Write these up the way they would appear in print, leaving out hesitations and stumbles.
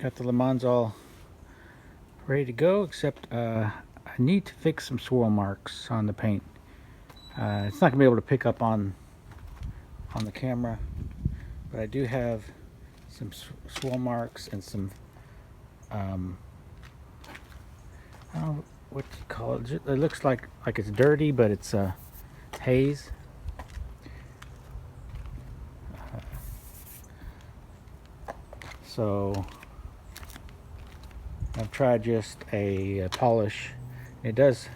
Got the Lemans all ready to go, except I need to fix some swirl marks on the paint. It's not gonna be able to pick up on the camera, but I do have some swirl marks and some I don't know what you call it. It looks like it's dirty, but it's haze. So I've tried just a polish. It does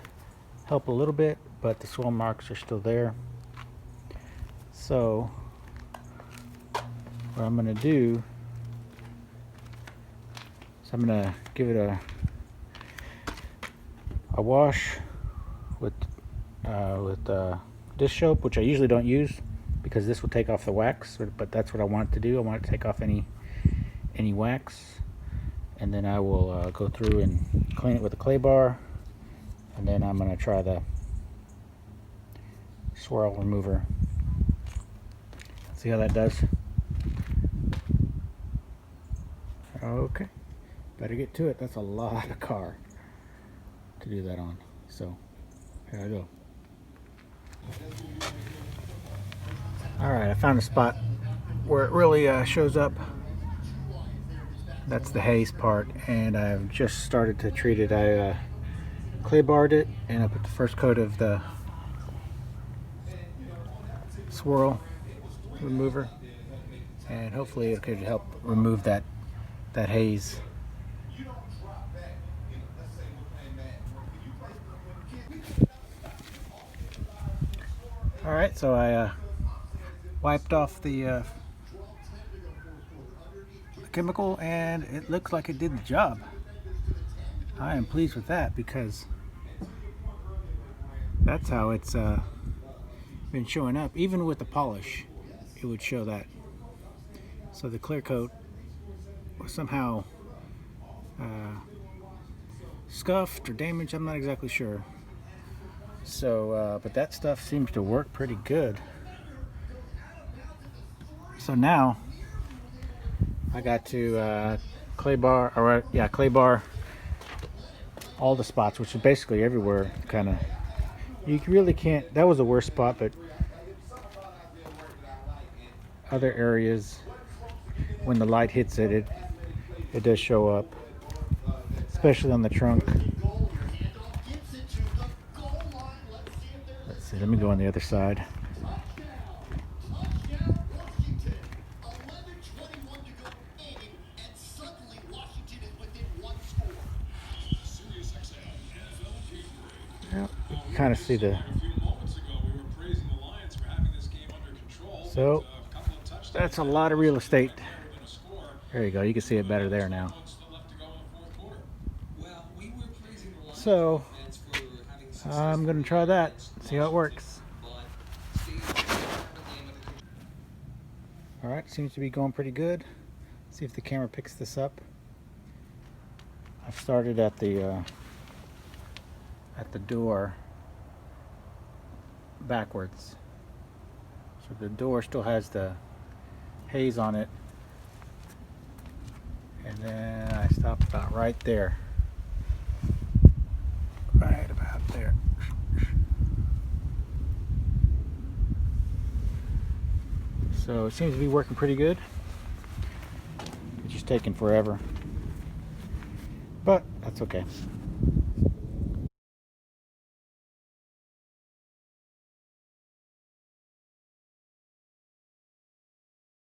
help a little bit, but the swirl marks are still there. So what I'm going to do is I'm going to give it a wash with dish soap, which I usually don't use because this will take off the wax, but that's what I want it to do. I want it to take off any wax, and then I will go through and clean it with a clay bar, and then I'm going to try the swirl remover. See how that does. Okay, better get to it. That's a lot of car to do that on, so here I go. Alright, I found a spot where it really shows up. That's the haze part, and I've just started to treat it. I clay barred it, and I put the first coat of the swirl remover, and hopefully it could help remove that haze. Alright, so I wiped off the chemical, and it looks like it did the job. I am pleased with that because that's how it's been showing up. Even with the polish, it would show that. So the clear coat was somehow scuffed or damaged. I'm not exactly sure. So, but that stuff seems to work pretty good. So now I got to clay bar all the spots, which is basically everywhere. Kind of, you really can't. That was the worst spot, but other areas, when the light hits it, it does show up, especially on the trunk. Let's see. Let me go on the other side. Yep, you can kind of see the. So that's a lot of real estate. There you go. You can see it better there now. So I'm going to try that. See how it works. All right, seems to be going pretty good. See if the camera picks this up. I've started at the door backwards. So the door still has the haze on it. And then I stopped about right there. Right about there. So it seems to be working pretty good. It's just taking forever. But that's okay.